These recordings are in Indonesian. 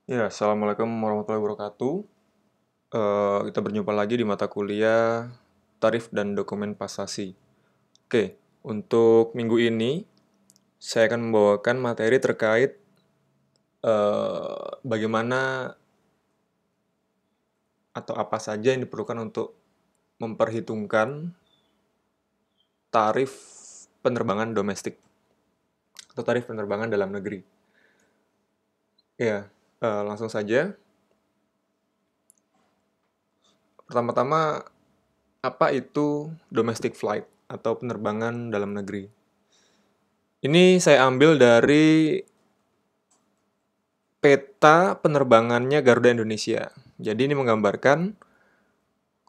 Ya, Assalamualaikum warahmatullahi wabarakatuh. Kita berjumpa lagi di mata kuliah Tarif dan Dokumen Pasasi. Oke, untuk minggu ini saya akan membawakan materi terkait bagaimana atau apa saja yang diperlukan untuk memperhitungkan tarif penerbangan domestik atau tarif penerbangan dalam negeri. Ya, langsung saja. Pertama-tama, apa itu domestic flight atau penerbangan dalam negeri? Ini saya ambil dari peta penerbangannya Garuda Indonesia. Jadi ini menggambarkan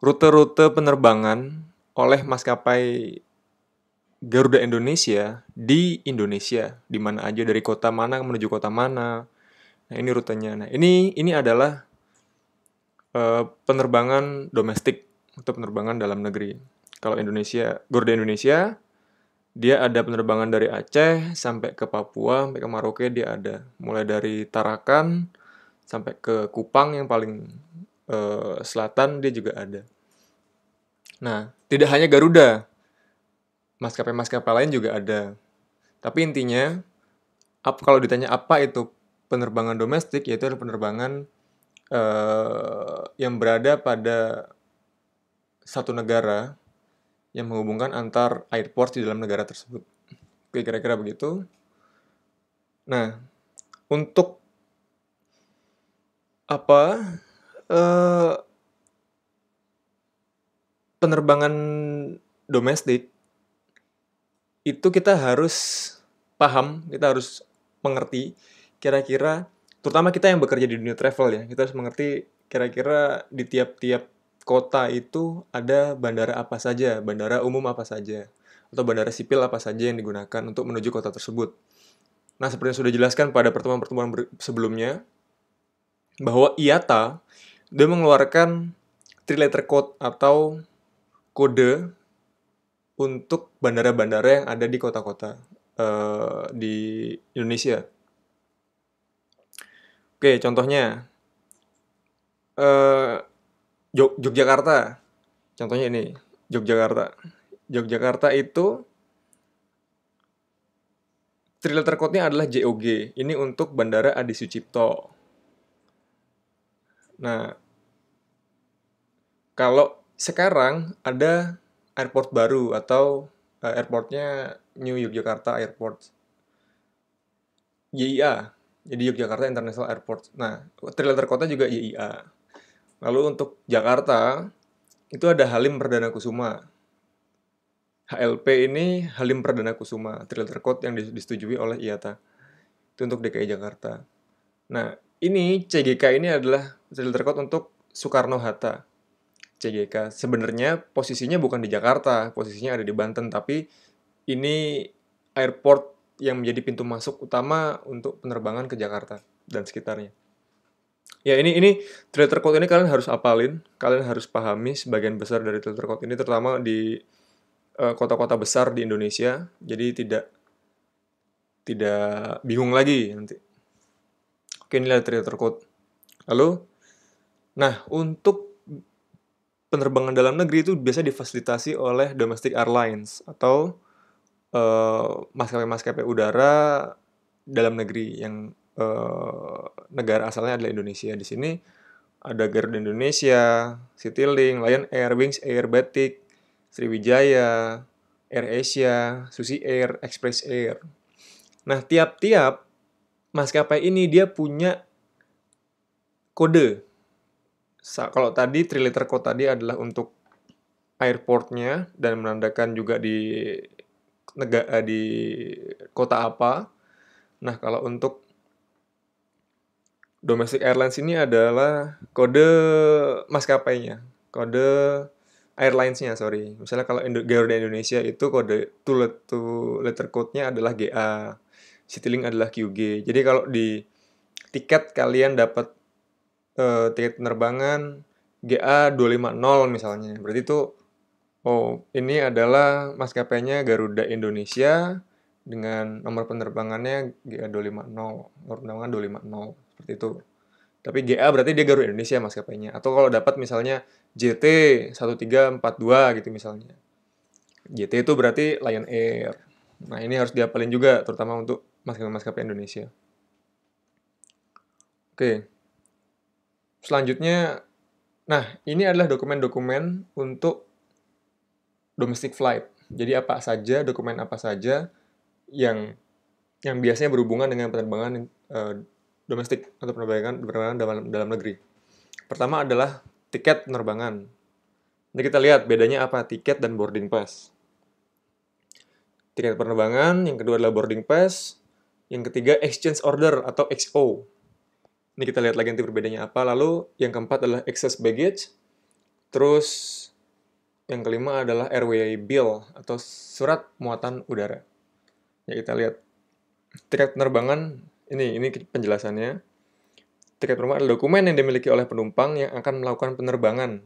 rute-rute penerbangan oleh maskapai Garuda Indonesia, di mana aja dari kota mana menuju kota mana. Nah, ini rutenya. Nah, ini adalah penerbangan domestik atau penerbangan dalam negeri. Kalau Garuda Indonesia, dia ada penerbangan dari Aceh sampai ke Papua, sampai ke Merauke dia ada. Mulai dari Tarakan sampai ke Kupang yang paling selatan dia juga ada. Nah, tidak hanya Garuda, maskapai-maskapai lain juga ada. Tapi intinya, kalau ditanya apa itu penerbangan domestik, yaitu adalah penerbangan yang berada pada satu negara yang menghubungkan antar airport di dalam negara tersebut. Oke, kira-kira begitu. Nah, untuk apa eh, penerbangan domestik itu kita harus paham, kita harus mengerti kira-kira, terutama kita yang bekerja di dunia travel ya, kita harus mengerti kira-kira di tiap-tiap kota itu ada bandara apa saja, bandara umum apa saja, atau bandara sipil apa saja yang digunakan untuk menuju kota tersebut. Nah, seperti yang sudah dijelaskan pada pertemuan-pertemuan sebelumnya, bahwa IATA dia mengeluarkan three letter code atau kode untuk bandara-bandara yang ada di kota-kota di Indonesia. Oke, contohnya eh, Yogyakarta. Contohnya ini, Yogyakarta. Yogyakarta itu three letter code-nya adalah JOG. Ini untuk Bandara Adi Sucipto. Nah, kalau sekarang ada airport baru atau airportnya New Yogyakarta Airport, YIA. Jadi Yogyakarta International Airport. Nah, three letter code-nya juga YIA. Lalu untuk Jakarta, itu ada Halim Perdana Kusuma. HLP ini Halim Perdana Kusuma, three-letter code yang disetujui oleh IATA. Itu untuk DKI Jakarta. Nah, ini CGK ini adalah three-letter code untuk Soekarno-Hatta. CGK sebenarnya posisinya bukan di Jakarta, posisinya ada di Banten, tapi ini airport yang menjadi pintu masuk utama untuk penerbangan ke Jakarta dan sekitarnya. Ya, ini three-letter code ini kalian harus apalin, kalian harus pahami sebagian besar dari three-letter code ini, terutama di kota-kota besar di Indonesia. Jadi tidak tidak bingung lagi nanti. Oke, inilah three-letter code. Lalu, nah untuk penerbangan dalam negeri itu biasa difasilitasi oleh domestic airlines atau maskapai-maskapai udara dalam negeri yang negara asalnya adalah Indonesia. Di sini ada Garuda Indonesia, Citylink, Lion Air, Wings Air, Batik, Sriwijaya, AirAsia, Susi Air, Express Air. Nah, tiap-tiap maskapai ini dia punya kode. Kalau tadi three letter code tadi adalah untuk airportnya dan menandakan juga di kota apa. Nah, kalau untuk domestic airlines ini adalah kode maskapainya, kode airlinesnya, sorry. Misalnya kalau Garuda Indonesia itu kode two letter code-nya adalah GA, Citylink adalah QG. Jadi kalau di tiket kalian dapat tiket penerbangan GA250 misalnya, berarti itu ini adalah maskapainya Garuda Indonesia dengan nomor penerbangannya GA250, nomor penerbangan 250, seperti itu. Tapi GA berarti dia Garuda Indonesia maskapainya. Atau kalau dapat misalnya JT 1342 gitu misalnya. JT itu berarti Lion Air. Nah, ini harus diapalin juga, terutama untuk maskapai-maskapai Indonesia. Oke. Selanjutnya, nah ini adalah dokumen-dokumen untuk domestic flight. Jadi dokumen apa saja yang biasanya berhubungan dengan penerbangan domestik atau penerbangan dalam negeri. Pertama adalah tiket penerbangan. Nanti kita lihat bedanya apa tiket dan boarding pass. Tiket penerbangan, yang kedua adalah boarding pass, yang ketiga exchange order atau XO. Ini kita lihat lagi nanti perbedaannya apa. Lalu yang keempat adalah excess baggage. Terus yang kelima adalah airway bill atau surat muatan udara. Ya kita lihat tiket penerbangan ini penjelasannya. Tiket penerbangan adalah dokumen yang dimiliki oleh penumpang yang akan melakukan penerbangan.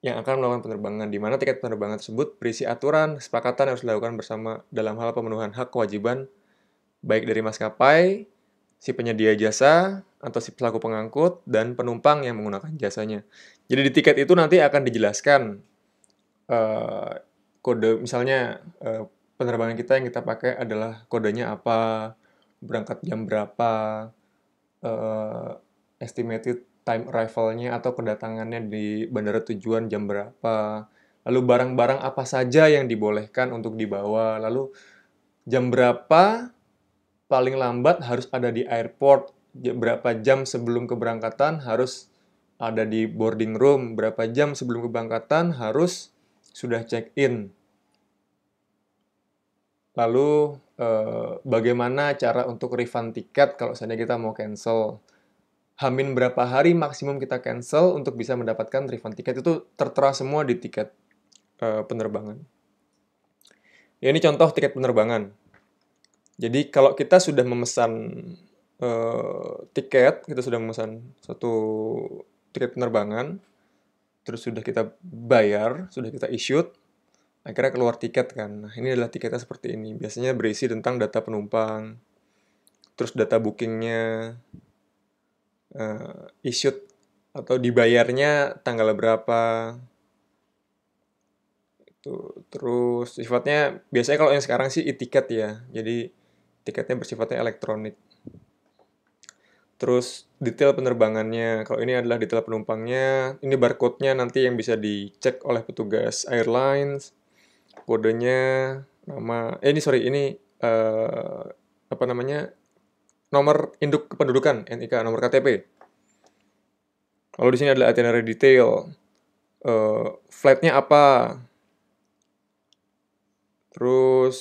Di mana tiket penerbangan tersebut berisi aturan, kesepakatan yang harus dilakukan bersama dalam hal pemenuhan hak kewajiban baik dari maskapai, si penyedia jasa, atau si pelaku pengangkut, dan penumpang yang menggunakan jasanya. Jadi di tiket itu nanti akan dijelaskan kode, misalnya penerbangan kita yang kita pakai adalah kodenya apa, berangkat jam berapa, estimated time arrival-nya atau kedatangannya di bandara tujuan jam berapa, lalu barang-barang apa saja yang dibolehkan untuk dibawa, lalu jam berapa paling lambat harus ada di airport, berapa jam sebelum keberangkatan harus ada di boarding room, berapa jam sebelum keberangkatan harus sudah check-in. Lalu bagaimana cara untuk refund tiket kalau seandainya kita mau cancel. Hamin berapa hari maksimum kita cancel untuk bisa mendapatkan refund tiket, itu tertera semua di tiket penerbangan. Ya, ini contoh tiket penerbangan. Jadi kalau kita sudah memesan tiket, kita sudah memesan satu tiket penerbangan, terus sudah kita bayar, sudah kita issued, akhirnya keluar tiket kan. Nah, ini adalah tiketnya seperti ini. Biasanya berisi tentang data penumpang, terus data bookingnya, issued atau dibayarnya tanggal berapa. Terus sifatnya biasanya kalau yang sekarang sih e-tiket ya. Jadi tiketnya bersifatnya elektronik. Terus detail penerbangannya. Kalau ini adalah detail penumpangnya. Ini barcode-nya nanti yang bisa dicek oleh petugas airlines. Kodenya, nama. Ini apa namanya? Nomor induk kependudukan, NIK, nomor KTP. Lalu di sini adalah itinerary detail. Flight-nya apa? Terus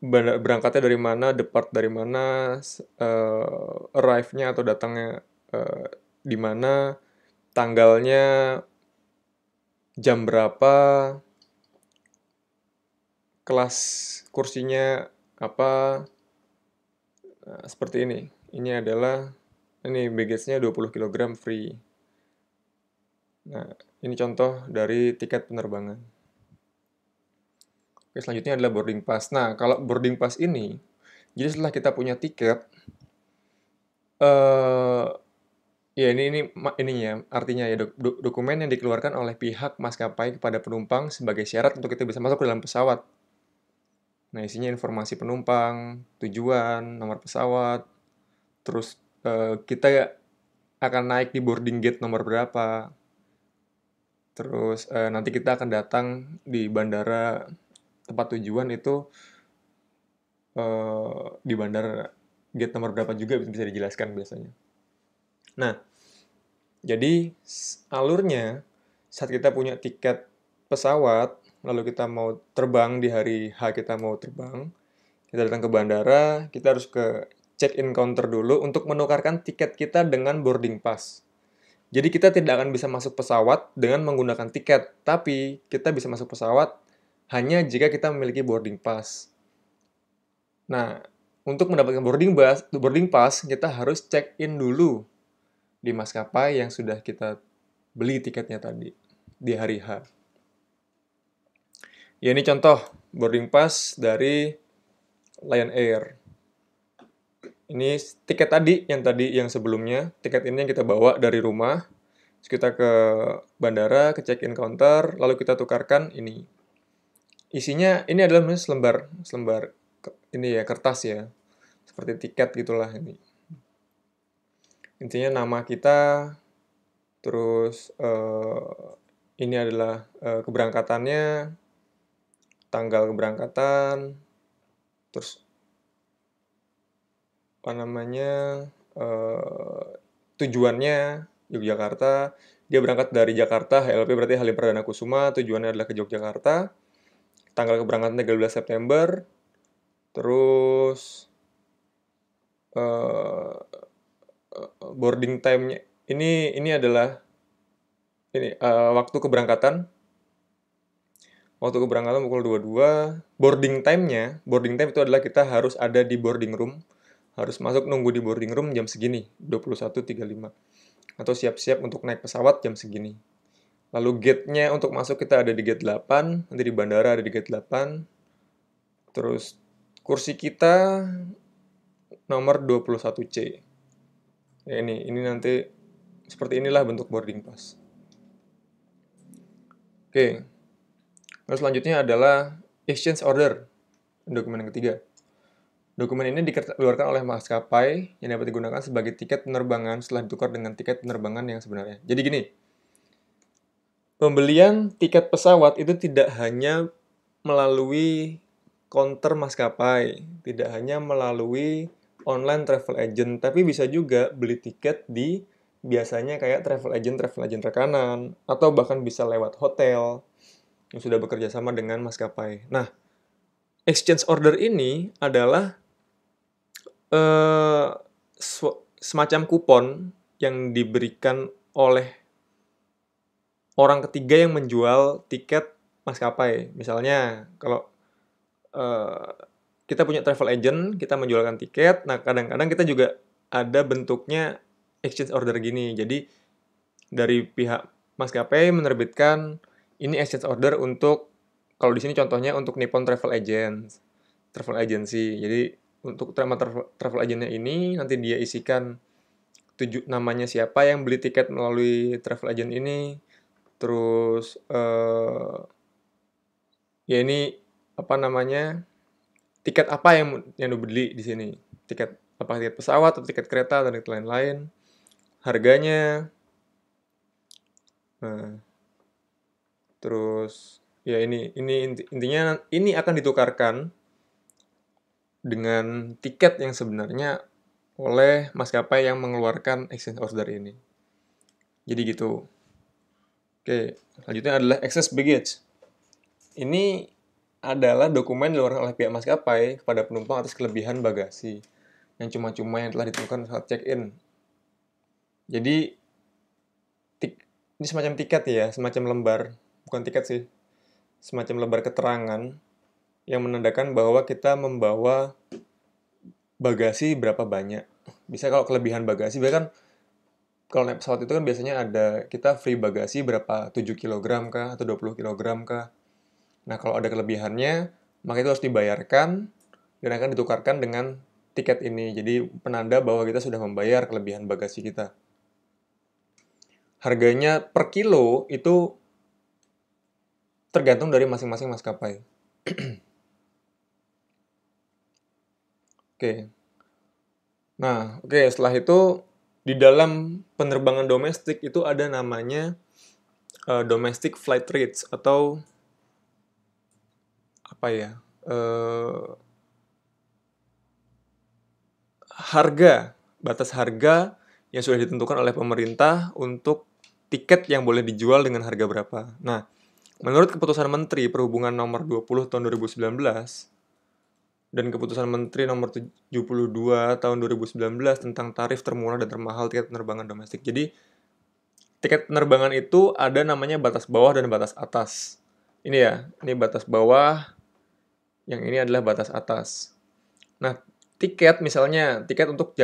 berangkatnya dari mana, depart dari mana, arrive-nya atau datangnya di mana, tanggalnya, jam berapa, kelas kursinya apa. Nah, seperti ini. Ini baggage-nya 20 kg free. Nah, ini contoh dari tiket penerbangan. Oke, selanjutnya adalah boarding pass. Nah, kalau boarding pass ini, jadi setelah kita punya tiket, ya ininya artinya ya dokumen yang dikeluarkan oleh pihak maskapai kepada penumpang sebagai syarat untuk kita bisa masuk ke dalam pesawat. Nah, isinya informasi penumpang, tujuan, nomor pesawat, terus kita akan naik di boarding gate nomor berapa, terus nanti kita akan datang di bandara tempat tujuan itu di bandara gate nomor berapa juga bisa dijelaskan biasanya. Nah, jadi alurnya saat kita punya tiket pesawat, lalu kita mau terbang di hari H, kita mau terbang, kita datang ke bandara, kita harus ke check-in counter dulu untuk menukarkan tiket kita dengan boarding pass. Jadi kita tidak akan bisa masuk pesawat dengan menggunakan tiket, tapi kita bisa masuk pesawat hanya jika kita memiliki boarding pass. Nah, untuk mendapatkan boarding pass, kita harus check-in dulu di maskapai yang sudah kita beli tiketnya tadi di hari H. Ya, ini contoh boarding pass dari Lion Air. Ini tiket tadi yang sebelumnya, tiket ini yang kita bawa dari rumah, terus kita ke bandara, ke check-in counter, lalu kita tukarkan ini. Isinya ini adalah selembar ini ya, kertas ya, seperti tiket gitulah ini. Intinya nama kita, terus ini adalah keberangkatannya, tanggal keberangkatan, terus apa namanya, tujuannya Yogyakarta. Dia berangkat dari Jakarta, HLP berarti Halim Perdana Kusuma, tujuannya adalah ke Yogyakarta. Tanggal keberangkatan 13 September. Terus eh, boarding time-nya ini adalah waktu keberangkatan. Waktu keberangkatan pukul 22. Boarding time itu adalah kita harus ada di boarding room. Harus masuk nunggu di boarding room jam segini, 21.35. Atau siap-siap untuk naik pesawat jam segini. Lalu gate-nya untuk masuk kita ada di gate 8, nanti di bandara ada di gate 8. Terus kursi kita nomor 21C. Ya ini nanti seperti inilah bentuk boarding pass. Oke. Terus selanjutnya adalah exchange order, dokumen yang ketiga. Dokumen ini dikeluarkan oleh maskapai yang dapat digunakan sebagai tiket penerbangan setelah ditukar dengan tiket penerbangan yang sebenarnya. Jadi gini, pembelian tiket pesawat itu tidak hanya melalui counter maskapai, tidak hanya melalui online travel agent, tapi bisa juga beli tiket di biasanya kayak travel agent rekanan, atau bahkan bisa lewat hotel yang sudah bekerja sama dengan maskapai. Nah, exchange order ini adalah semacam kupon yang diberikan oleh orang ketiga yang menjual tiket maskapai. Misalnya, kalau kita punya travel agent, kita menjualkan tiket, nah kadang-kadang kita juga ada bentuknya exchange order gini. Jadi, dari pihak maskapai menerbitkan ini exchange order untuk, kalau di sini contohnya untuk Nippon Travel Agency. Jadi untuk travel agentnya ini nanti dia isikan namanya siapa yang beli tiket melalui travel agent ini, terus ya ini apa namanya, tiket apa yang dibeli di sini, tiket apa, tiket pesawat atau tiket kereta dan lain-lain, harganya. Nah, terus ya ini intinya ini akan ditukarkan dengan tiket yang sebenarnya oleh maskapai yang mengeluarkan exchange order ini. Jadi gitu. Oke, selanjutnya adalah excess baggage. Ini adalah dokumen dikeluarkan oleh pihak maskapai kepada penumpang atas kelebihan bagasi yang cuma-cuma yang telah ditentukan saat check-in. Jadi ini semacam tiket ya, semacam lembar, bukan tiket sih, semacam lembar keterangan yang menandakan bahwa kita membawa bagasi berapa banyak. Bisa kalau kelebihan bagasi, bahkan kalau naik pesawat itu kan biasanya ada kita free bagasi berapa, 7 kg kah, atau 20 kg kah. Nah, kalau ada kelebihannya, maka itu harus dibayarkan dan akan ditukarkan dengan tiket ini. Jadi, penanda bahwa kita sudah membayar kelebihan bagasi kita. Harganya per kilo itu tergantung dari masing-masing maskapai. Oke. Nah, oke, setelah itu di dalam penerbangan domestik itu ada namanya domestic flight rates atau apa ya? Batas harga yang sudah ditentukan oleh pemerintah untuk tiket yang boleh dijual dengan harga berapa. Nah, menurut keputusan Menteri Perhubungan nomor 20 tahun 2019 dan keputusan Menteri nomor 72 tahun 2019 tentang tarif termurah dan termahal tiket penerbangan domestik. Jadi, tiket penerbangan itu ada namanya batas bawah dan batas atas. Ini ya, ini batas bawah, yang ini adalah batas atas. Nah, tiket untuk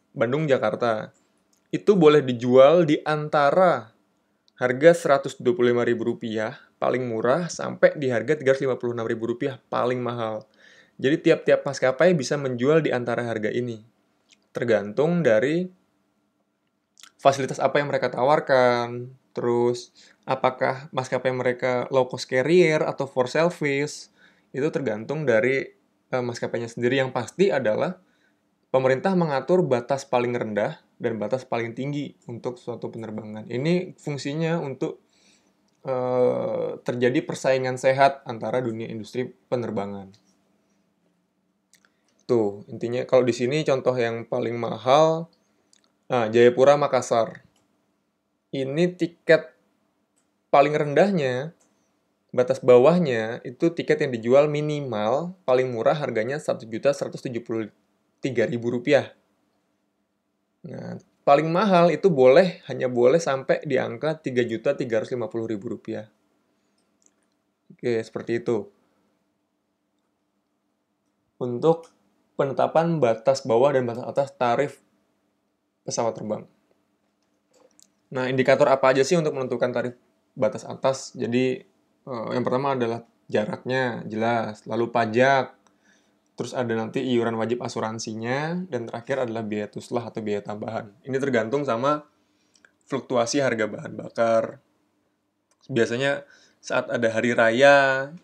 Bandung-Jakarta, itu boleh dijual di antara harga Rp125.000 paling murah sampai di harga Rp356.000 paling mahal. Jadi tiap-tiap maskapai bisa menjual di antara harga ini. Tergantung dari fasilitas apa yang mereka tawarkan, terus apakah maskapai mereka low cost carrier atau for service, itu tergantung dari maskapainya sendiri. Yang pasti adalah pemerintah mengatur batas paling rendah dan batas paling tinggi untuk suatu penerbangan. Ini fungsinya untuk terjadi persaingan sehat antara dunia industri penerbangan. Tuh, intinya kalau di sini contoh yang paling mahal, Jayapura Makassar. Ini tiket paling rendahnya, batas bawahnya itu tiket yang dijual minimal paling murah harganya Rp1.173.000. Nah, paling mahal itu hanya boleh sampai di angka Rp3.350.000. Oke, seperti itu. Untuk penetapan batas bawah dan batas atas tarif pesawat terbang. Nah, indikator apa aja sih untuk menentukan tarif batas atas? Jadi, yang pertama adalah jaraknya, jelas. Lalu pajak, terus ada nanti iuran wajib asuransinya, dan terakhir adalah biaya tuslah atau biaya tambahan. Ini tergantung sama fluktuasi harga bahan bakar. Biasanya saat ada hari raya,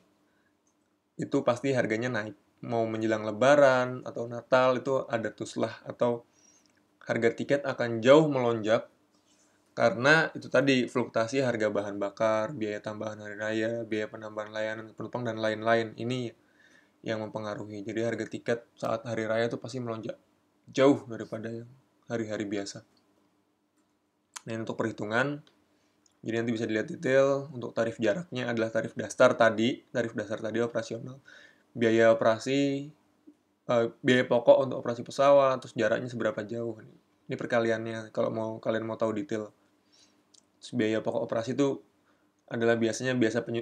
itu pasti harganya naik. Mau menjelang lebaran atau Natal, itu ada tuslah atau harga tiket akan jauh melonjak karena itu tadi fluktuasi harga bahan bakar, biaya tambahan hari raya, biaya penambahan layanan penumpang dan lain-lain. Ini yang mempengaruhi. Jadi harga tiket saat hari raya itu pasti melonjak jauh daripada yang hari-hari biasa. Nah, untuk perhitungan, jadi nanti bisa dilihat detail. Untuk tarif jaraknya adalah tarif dasar tadi operasional. Biaya operasi, biaya pokok untuk operasi pesawat, terus jaraknya seberapa jauh. Ini perkaliannya kalau kalian mau tahu detail. Biaya pokok operasi itu adalah biasanya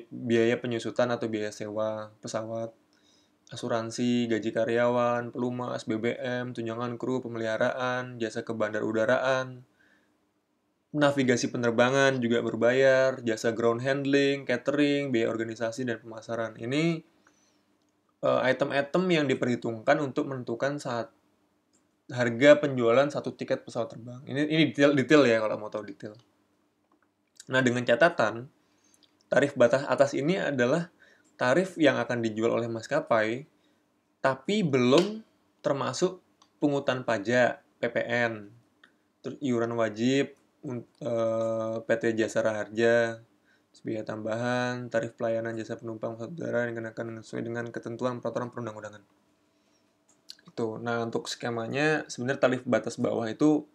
biaya penyusutan atau biaya sewa pesawat, asuransi, gaji karyawan, pelumas, BBM, tunjangan kru, pemeliharaan, jasa ke bandar udaraan, navigasi penerbangan juga berbayar, jasa ground handling, catering, biaya organisasi, dan pemasaran. Ini item-item yang diperhitungkan untuk menentukan saat harga penjualan satu tiket pesawat terbang. Ini detail ya kalau mau tahu detail. Nah, dengan catatan, tarif batas atas ini adalah tarif yang akan dijual oleh maskapai, tapi belum termasuk pungutan pajak, PPN, terus iuran wajib, PT Jasara Harja, biaya tambahan, tarif pelayanan jasa penumpang pesawat udara yang dikenakan sesuai dengan ketentuan peraturan perundang-undangan. Itu. Nah, untuk skemanya, sebenarnya tarif batas bawah itu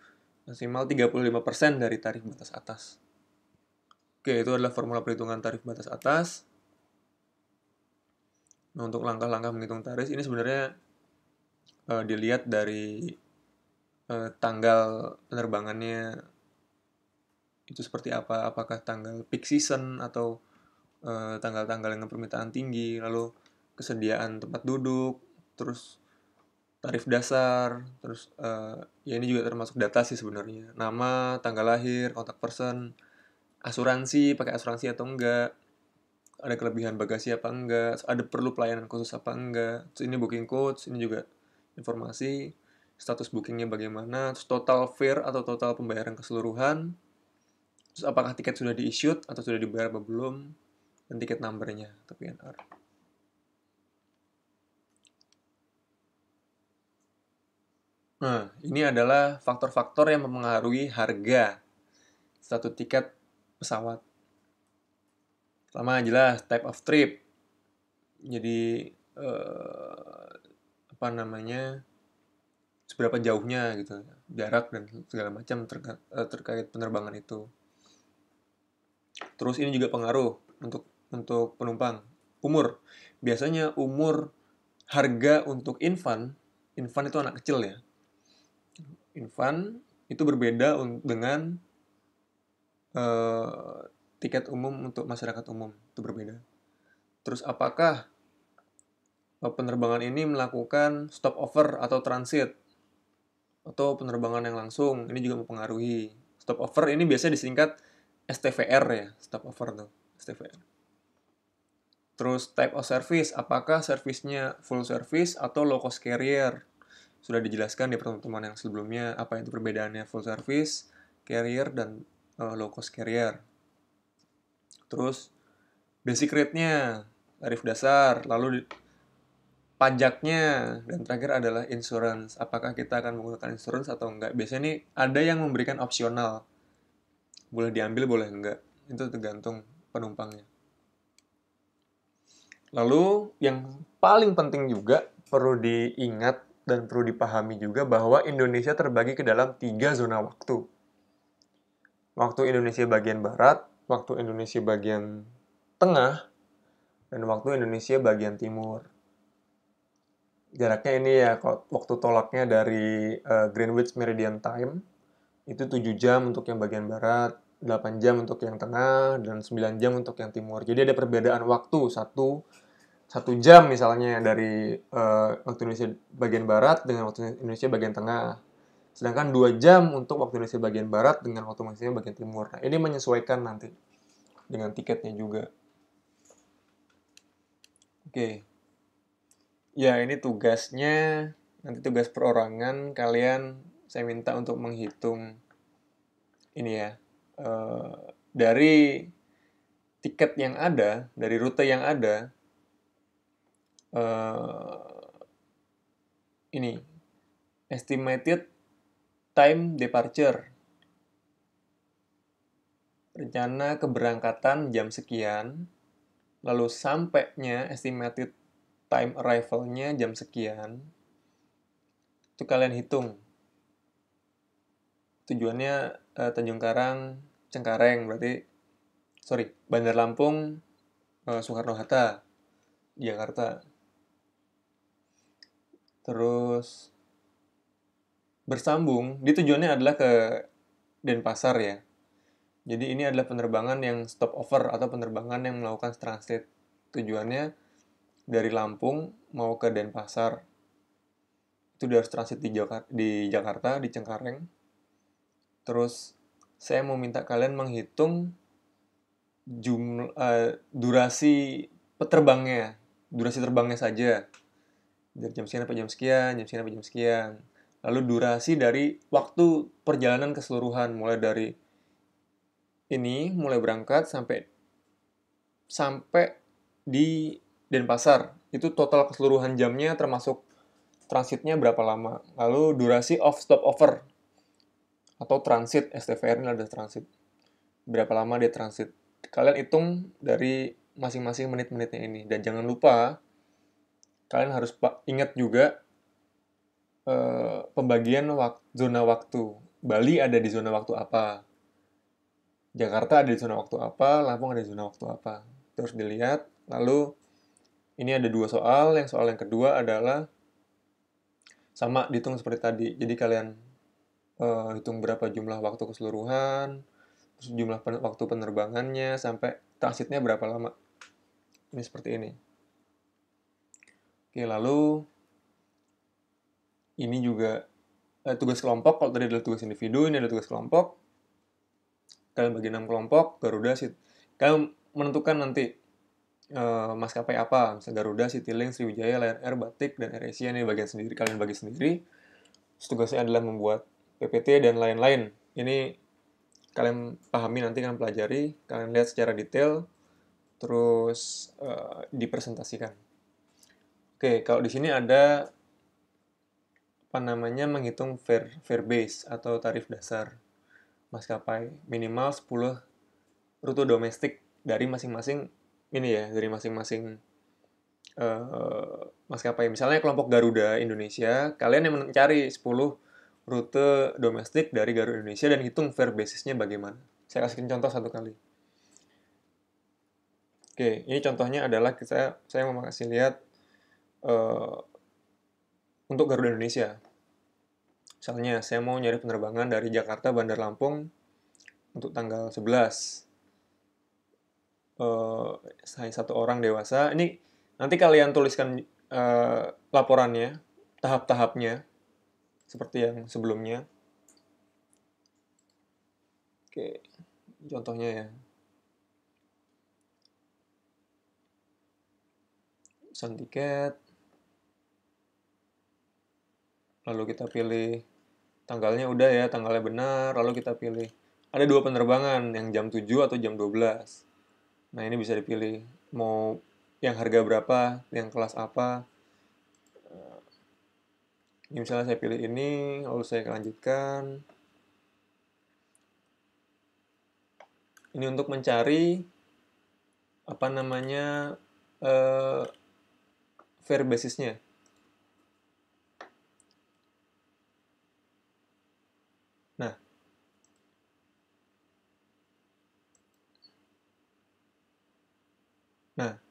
maksimal 35% dari tarif batas atas. Oke, itu adalah formula perhitungan tarif batas atas. Nah, untuk langkah-langkah menghitung tarif ini sebenarnya dilihat dari tanggal penerbangannya itu seperti apa. Apakah tanggal peak season atau tanggal-tanggal dengan permintaan tinggi, lalu kesediaan tempat duduk, terus tarif dasar, terus ya ini juga termasuk data sih sebenarnya. Nama, tanggal lahir, kontak person, asuransi, pakai asuransi atau enggak, ada kelebihan bagasi apa enggak, ada perlu pelayanan khusus apa enggak. Terus ini booking codes, ini juga informasi status bookingnya bagaimana, terus total fare atau total pembayaran keseluruhan, terus apakah tiket sudah di-issued atau sudah dibayar apa belum, dan tiket numbernya atau PNR. Nah, ini adalah faktor-faktor yang mempengaruhi harga satu tiket pesawat. Pertama jelas type of trip. Jadi apa namanya, seberapa jauhnya gitu, jarak dan segala macam terkait penerbangan itu. Terus ini juga pengaruh untuk penumpang. Umur. Biasanya umur harga untuk infant itu anak kecil ya. Infant itu berbeda dengan tiket umum untuk masyarakat umum, itu berbeda. Terus apakah penerbangan ini melakukan stopover atau transit atau penerbangan yang langsung, ini juga mempengaruhi. Stopover ini biasanya disingkat STVR ya, stopover tuh, STVR. Terus type of service, apakah servisnya full service atau low cost carrier? Sudah dijelaskan di pertemuan yang sebelumnya apa itu perbedaannya full service, carrier, dan low cost carrier. Terus basic rate-nya, tarif dasar, lalu pajaknya, dan terakhir adalah insurance. Apakah kita akan menggunakan insurance atau enggak? Biasanya nih ada yang memberikan opsional. Boleh diambil, boleh enggak. Itu tergantung penumpangnya. Lalu yang paling penting juga perlu diingat dan perlu dipahami juga bahwa Indonesia terbagi ke dalam 3 zona waktu. Waktu Indonesia bagian barat, waktu Indonesia bagian tengah, dan waktu Indonesia bagian timur. Jaraknya ini ya, waktu tolaknya dari Greenwich Meridian Time, itu 7 jam untuk yang bagian barat, 8 jam untuk yang tengah, dan 9 jam untuk yang timur. Jadi ada perbedaan waktu, satu jam misalnya dari waktu Indonesia bagian barat dengan waktu Indonesia bagian tengah. Sedangkan 2 jam untuk waktu Indonesia bagian barat dengan waktu Indonesia bagian timur. Nah, ini menyesuaikan nanti dengan tiketnya juga. Oke. Ya, ini tugasnya, nanti tugas perorangan kalian saya minta untuk menghitung ini ya. Dari tiket yang ada, dari rute yang ada, ini estimated time departure, rencana keberangkatan jam sekian, lalu sampainya estimated time arrival-nya jam sekian, itu kalian hitung. Tujuannya Tanjung Karang, Cengkareng, berarti Bandar Lampung, Soekarno-Hatta, Jakarta. Terus bersambung, di tujuannya adalah ke Denpasar ya. Jadi ini adalah penerbangan yang stopover atau penerbangan yang melakukan transit. Tujuannya dari Lampung mau ke Denpasar. Itu dia harus transit di Jakarta, di Cengkareng. Terus saya mau minta kalian menghitung durasi durasi terbangnya saja. Dari jam sekian sampai jam sekian, jam sekian sampai jam sekian. Lalu durasi dari waktu perjalanan keseluruhan, mulai berangkat sampai di Denpasar. Itu total keseluruhan jamnya termasuk transitnya berapa lama. Lalu durasi off stopover atau transit, STVR ini ada transit. Berapa lama dia transit. Kalian hitung dari masing-masing menit-menitnya ini. Dan jangan lupa, kalian harus ingat juga pembagian zona waktu. Bali ada di zona waktu apa. Jakarta ada di zona waktu apa. Lampung ada di zona waktu apa. Terus dilihat. Lalu ini ada 2 soal. Yang soal yang kedua adalah sama dihitung seperti tadi. Jadi kalian hitung berapa jumlah waktu keseluruhan, terus jumlah waktu penerbangannya, sampai transitnya berapa lama. Ini seperti ini. Oke, lalu ini juga tugas kelompok. Kalau tadi adalah tugas individu, ini adalah tugas kelompok. Kalian bagi 6 kelompok, Garuda, kalian menentukan nanti maskapai apa, misalnya Garuda, Citylink, Sriwijaya, Lion Air, Batik, dan AirAsia. Ini bagian sendiri, kalian bagi sendiri. Terus tugasnya adalah membuat PPT dan lain-lain. Ini kalian pahami nanti, kalian pelajari, kalian lihat secara detail, terus dipresentasikan. Oke, kalau di sini ada menghitung fare base atau tarif dasar maskapai minimal 10 rute domestik dari masing-masing maskapai. Misalnya kelompok Garuda Indonesia, kalian yang mencari 10 rute domestik dari Garuda Indonesia dan hitung fare basis-nya bagaimana. Saya kasih contoh satu kali. Oke, ini contohnya adalah saya mau kasih lihat untuk Garuda Indonesia. Misalnya, saya mau nyari penerbangan dari Jakarta Bandar Lampung untuk tanggal 11. Saya 1 orang dewasa. Ini nanti kalian tuliskan laporannya, tahap-tahapnya, seperti yang sebelumnya. Oke, contohnya ya. pesan tiket, lalu kita pilih tanggalnya udah ya, tanggalnya benar, lalu kita pilih. Ada 2 penerbangan, yang jam 7 atau jam 12. Nah, ini bisa dipilih mau yang harga berapa, yang kelas apa. Ini misalnya saya pilih ini, lalu saya lanjutkan. Ini untuk mencari apa namanya fare basisnya. Nah,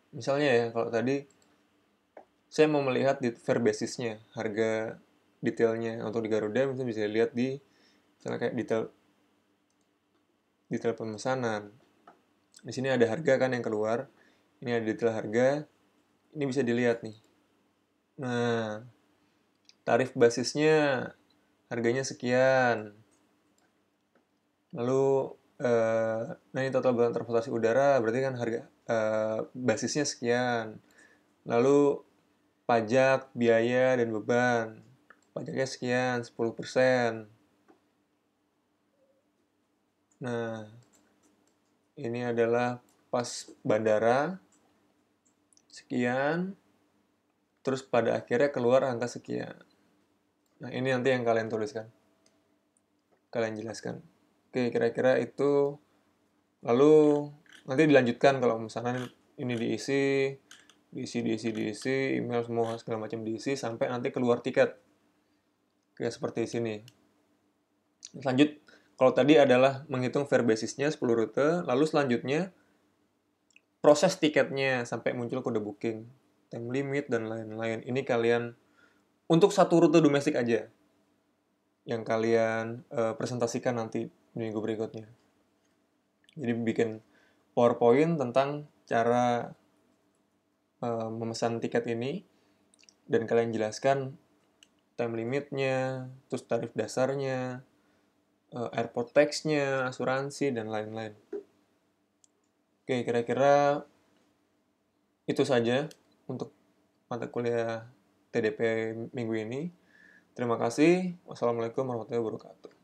misalnya ya kalau tadi saya mau melihat di fare basisnya, harga detailnya untuk di Garuda misalnya bisa lihat di misalnya kayak detail detail pemesanan. Di sini ada harga kan yang keluar. Ini ada detail harga. Ini bisa dilihat nih. Nah, tarif basisnya harganya sekian. Lalu nah ini total beban transportasi udara berarti kan harga basisnya sekian. Lalu pajak, biaya dan beban. Pajaknya sekian, 10%. Nah, ini adalah pas bandara sekian, terus pada akhirnya keluar angka sekian. Nah, ini nanti yang kalian tuliskan. Kalian jelaskan. Oke, kira-kira itu. Lalu nanti dilanjutkan kalau misalnya ini diisi, email semua segala macam diisi sampai nanti keluar tiket. Kayak seperti sini. Lanjut, kalau tadi adalah menghitung fare basisnya 10 rute, lalu selanjutnya proses tiketnya sampai muncul kode booking, time limit dan lain-lain. Ini kalian untuk satu rute domestik aja yang kalian presentasikan nanti minggu berikutnya. Jadi bikin PowerPoint tentang cara memesan tiket ini dan kalian jelaskan time limitnya, terus tarif dasarnya, airport tax-nya, asuransi dan lain-lain. Oke, kira-kira itu saja untuk mata kuliah TDP minggu ini. Terima kasih. Wassalamualaikum warahmatullahi wabarakatuh.